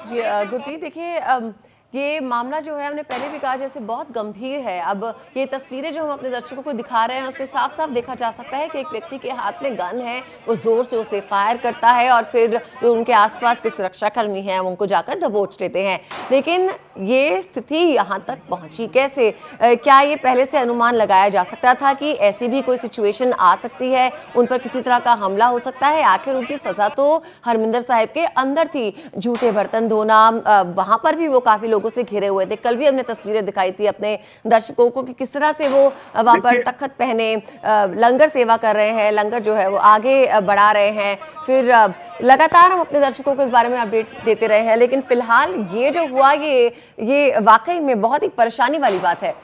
जी गुरप्रीत देखिए ये मामला जो है हमने पहले भी कहा जैसे बहुत गंभीर है। अब ये तस्वीरें जो हम अपने दर्शकों को दिखा रहे हैं उसमें साफ साफ देखा जा सकता है कि एक व्यक्ति के हाथ में गन है, वो जोर से उसे फायर करता है और फिर जो उनके आसपास के सुरक्षा कर्मी हैं उनको जाकर दबोच लेते हैं। लेकिन ये स्थिति यहाँ तक पहुंची कैसे? क्या ये पहले से अनुमान लगाया जा सकता था कि ऐसी भी कोई सिचुएशन आ सकती है, उन पर किसी तरह का हमला हो सकता है? आखिर उनकी सजा तो हरमिंदर साहिब के अंदर थी, झूठे बर्तन धोना, वहां पर भी वो काफी लोगों से घिरे हुए थे। कल भी हमने तस्वीरें दिखाई थी अपने दर्शकों को कि किस तरह से वो वहां पर तख्त पहने लंगर सेवा कर रहे हैं, लंगर जो है वो आगे बढ़ा रहे हैं। फिर लगातार हम अपने दर्शकों को इस बारे में अपडेट देते रहे हैं, लेकिन फिलहाल ये जो हुआ ये वाकई में बहुत ही परेशानी वाली बात है।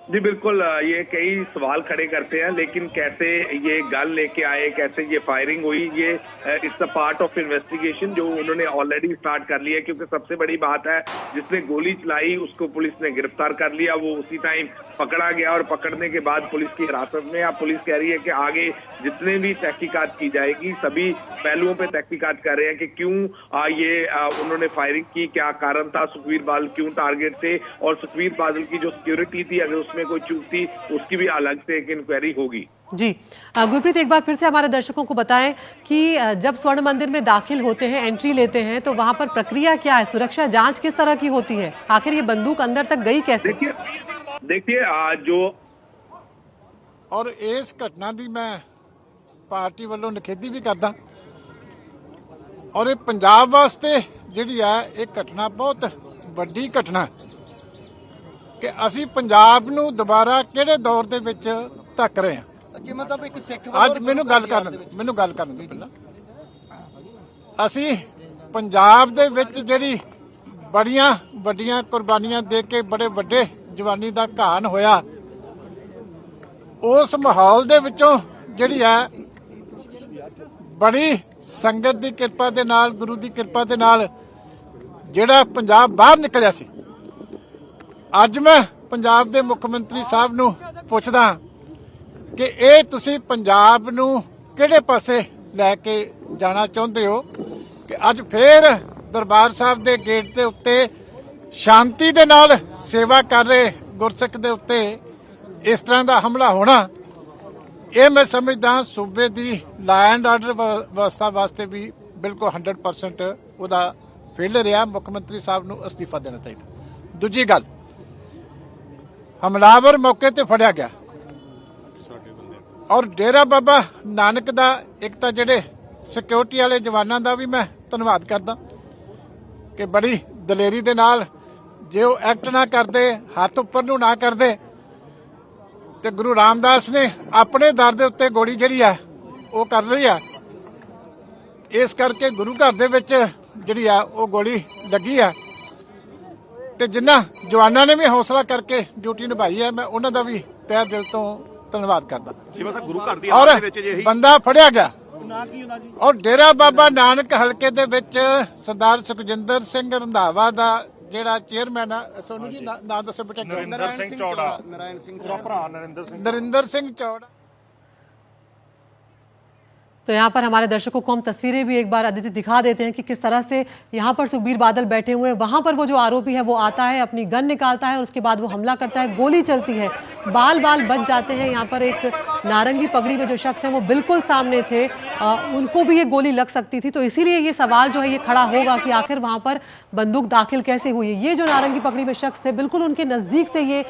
जी बिल्कुल, ये कई सवाल खड़े करते हैं, लेकिन कैसे ये गन लेके आए, कैसे ये फायरिंग हुई, ये it's a part of investigation जो उन्होंने ऑलरेडी स्टार्ट कर लिया है। क्योंकि सबसे बड़ी बात है, जिसने गोली चलाई उसको पुलिस ने गिरफ्तार कर लिया, वो उसी टाइम पकड़ा गया और पकड़ने के बाद पुलिस की हिरासत में। अब पुलिस कह रही है कि आगे जितने भी तहकीकात की जाएगी, सभी पहलुओं पे तहकीकात कर रहे हैं कि क्यों उन्होंने फायरिंग की, क्या कारण था, सुखबीर बादल क्यों टारगेट थे, और सुखबीर बादल की जो सिक्योरिटी थी अगर उसमें कोई चूक थी उसकी भी अलग से एक इंक्वायरी होगी। जी गुरप्रीत, एक बार फिर से हमारे दर्शकों को बताएं कि जब स्वर्ण मंदिर में दाखिल होते हैं, एंट्री लेते हैं, तो वहां पर प्रक्रिया क्या है? सुरक्षा जांच किस तरह की होती है? आखिर ये बंदूक अंदर तक गई कैसे? देखिए जो और इस घटना की मैं पार्टी वालों निखेधी भी करदा और ये पंजाब वास्ते जिहड़ी है एक घटना बहुत वड्डी घटना कि असी पंजाब नूं दोबारा किहड़े दौर दे विच धक रहे हैं। मतलब एक सिख अज मैनूं गल करन दो पहला। असी पंजाब दे विच जिहड़ी बड़ियां वड्डियां कुर्बानियां दे के बड़े वड्डे जवानी दा घान होया, उस माहौल दे विचों जिहड़ी है बड़ी संगत दी किरपा दे नाल, गुरु दी किरपा दे नाल जिहड़ा पंजाब बाहर निकलिया सी। अज मैं पंजाब दे मुख मंत्री साहब नूं पुछदा कि ਇਹ ਤੁਸੀਂ पंजाब नूं किहड़े पासे लैके जाना चाहुंदे हो कि अज फिर दरबार साहब दे गेट दे उत्ते शांति दे नाल सेवा कर रहे गुरसिख दे उत्ते इस तरह का हमला होना, ये मैं समझदा सूबे दी लॉ एंड आर्डर व्यवस्था वास्ते भी बिल्कुल 100% उहदा फेलियर है। मुख मंत्री साहब नूं अस्तीफा देना चाहिए। दूजी गल, हमलावर मौके ते फड़िया गया और डेरा बाबा नानक दा एक तां जिहड़े सिक्योरिटी वाले जवानां दा भी मैं धन्नवाद करदा कि बड़ी दलेरी दे नाल जे वो एक्ट ना करदे, हाथ उपर नूं ना करदे, ते गुरु रामदास ने अपने दर दे उत्ते गोली जिहड़ी है वो कर रही है। इस करके गुरु घर दे विच जिहड़ी है वो गोली लगी है, ते जिन्हां जवानां ने भी हौसला करके ड्यूटी निभाई है, मैं उन्हां दा भी तहे दिल तो धन्नवाद करदा। और बंदा फड़िया गया और डेरा बाबा नानक हलके दे विच सरदार सुखजिंदर सिंह रंधावा दा ਜਿਹੜਾ ਚੇਅਰਮੈਨ ਆ, ਸੋਨੂੰ ਜੀ ਨਾਮ ਦੱਸੋ ਬੇਟਾ। ਨਰਿੰਦਰ ਸਿੰਘ ਚੌੜਾ। नरिंदर सिंह चौड़ा। तो यहाँ पर हमारे दर्शकों को हम तस्वीरें भी एक बार आदित्य दिखा देते हैं कि किस तरह से यहाँ पर सुखबीर बादल बैठे हुए हैं। वहाँ पर वो जो आरोपी है वो आता है, अपनी गन निकालता है और उसके बाद वो हमला करता है, गोली चलती है, बाल बच जाते हैं। यहाँ पर एक नारंगी पगड़ी में जो शख्स है वो बिल्कुल सामने थे, उनको भी ये गोली लग सकती थी। तो इसीलिए ये सवाल जो है ये खड़ा होगा कि आखिर वहाँ पर बंदूक दाखिल कैसे हुई। ये जो नारंगी पगड़ी में शख्स थे बिल्कुल उनके नज़दीक से ये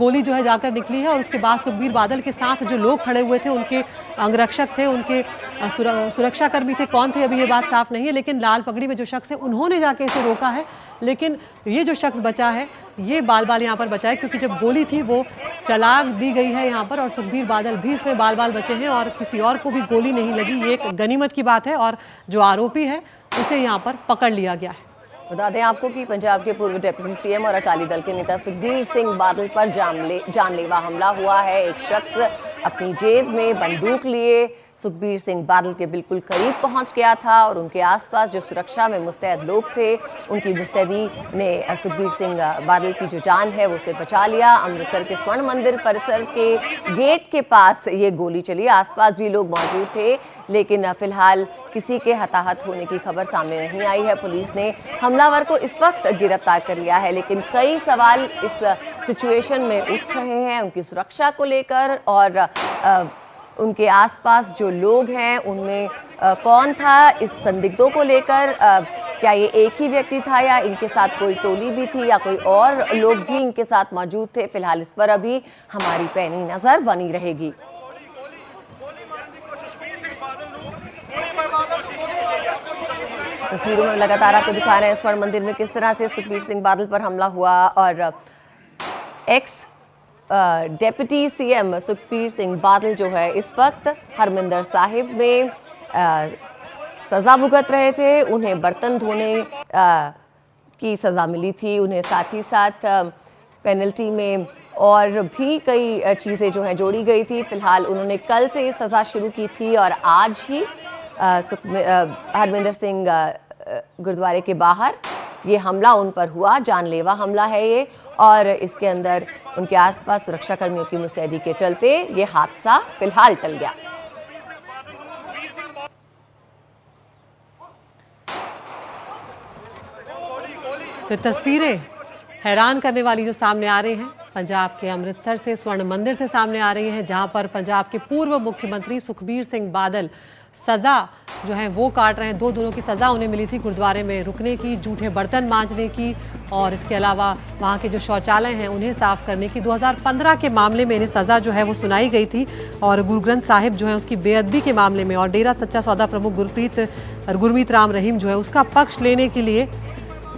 गोली जो है जाकर निकली है और उसके बाद सुखबीर बादल के साथ जो लोग खड़े हुए थे, उनके अंगरक्षक थे, उनके सुरक्षा कर्मी थे, कौन थे अभी ये बात साफ नहीं है, लेकिन लाल पगड़ी में जो शख्स है उन्होंने जाके इसे रोका है। लेकिन ये जो शख्स बचा है ये बाल यहाँ पर बचा है, क्योंकि जब गोली थी वो चला दी गई है यहाँ पर और सुखबीर बादल भी इसमें बाल बचे हैं और किसी और को भी गोली नहीं लगी। ये एक गनीमत की बात है और जो आरोपी है उसे यहाँ पर पकड़ लिया गया है। बता दें आपको कि पंजाब के पूर्व डिप्टी सीएम और अकाली दल के नेता सुखबीर सिंह बादल पर जानलेवा हमला हुआ है। एक शख्स अपनी जेब में बंदूक लिए सुखबीर सिंह बादल के बिल्कुल करीब पहुंच गया था और उनके आसपास जो सुरक्षा में मुस्तैद लोग थे, उनकी मुस्तैदी ने सुखबीर सिंह बादल की जो जान है उसे बचा लिया। अमृतसर के स्वर्ण मंदिर परिसर के गेट के पास ये गोली चली। आसपास भी लोग मौजूद थे, लेकिन फिलहाल किसी के हताहत होने की खबर सामने नहीं आई है। पुलिस ने हमलावर को इस वक्त गिरफ्तार कर लिया है, लेकिन कई सवाल इस सिचुएशन में उठ रहे हैं उनकी सुरक्षा को लेकर और उनके आसपास जो लोग हैं उनमें कौन था, इस संदिग्धों को लेकर क्या ये एक ही व्यक्ति था या इनके साथ कोई टोली भी थी या कोई और लोग भी इनके साथ मौजूद थे। फिलहाल इस पर अभी हमारी पैनी नजर बनी रहेगी। तस्वीरों में लगातार आपको दिखा रहे हैं स्वर्ण मंदिर में किस तरह से सुखबीर सिंह बादल पर हमला हुआ और x deputy CM Sukhbir Singh Badal जो है इस वक्त हरमिंदर साहिब में सज़ा भुगत रहे थे। उन्हें बर्तन धोने की सज़ा मिली थी, उन्हें साथ ही साथ पेनल्टी में और भी कई चीज़ें जो हैं जोड़ी गई थी। फिलहाल उन्होंने कल से ये सज़ा शुरू की थी और आज ही हरमिंदर सिंह गुरुद्वारे के बाहर ये हमला उन पर हुआ। जानलेवा हमला है ये और इसके अंदर उनके आसपास सुरक्षा कर्मियों की मुस्तैदी के चलते ये हादसा फिलहाल टल गया। तो तस्वीरें हैरान करने वाली जो सामने आ रही हैं पंजाब के अमृतसर से स्वर्ण मंदिर से सामने आ रही हैं, जहां पर पंजाब के पूर्व मुख्यमंत्री सुखबीर सिंह बादल सज़ा जो है वो काट रहे हैं। 2 दिनों की सज़ा उन्हें मिली थी गुरुद्वारे में रुकने की, जूठे बर्तन मांजने की और इसके अलावा वहाँ के जो शौचालय हैं उन्हें साफ़ करने की। 2015 के मामले में इन्हें सज़ा जो है वो सुनाई गई थी और गुरु ग्रंथ साहिब जो है उसकी बेअदबी के मामले में और डेरा सच्चा सौदा प्रमुख गुरमीत राम रहीम जो है उसका पक्ष लेने के लिए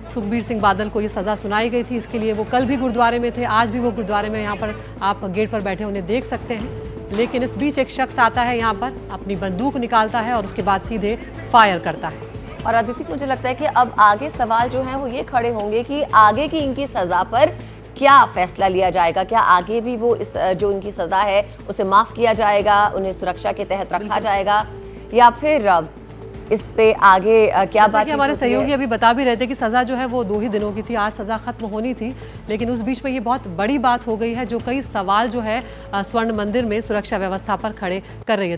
सुखबीर सिंह बादल को ये सज़ा सुनाई गई थी। इसके लिए वो कल भी गुरुद्वारे में थे, आज भी वो गुरुद्वारे में यहाँ पर आप गेट पर बैठे उन्हें देख सकते हैं। लेकिन इस बीच एक शख्स आता है यहाँ पर, अपनी बंदूक निकालता है और उसके बाद सीधे फायर करता है। और अदिति, मुझे लगता है कि अब आगे सवाल जो हैं वो ये खड़े होंगे कि आगे की इनकी सज़ा पर क्या फैसला लिया जाएगा। क्या आगे भी वो इस जो इनकी सज़ा है उसे माफ़ किया जाएगा, उन्हें सुरक्षा के तहत रखा जाएगा या फिर इस पे आगे क्या बात। हमारे सहयोगी अभी बता भी रहे थे कि सज़ा जो है वो 2 ही दिनों की थी, आज सज़ा खत्म होनी थी, लेकिन उस बीच में ये बहुत बड़ी बात हो गई है जो कई सवाल जो है स्वर्ण मंदिर में सुरक्षा व्यवस्था पर खड़े कर रही है।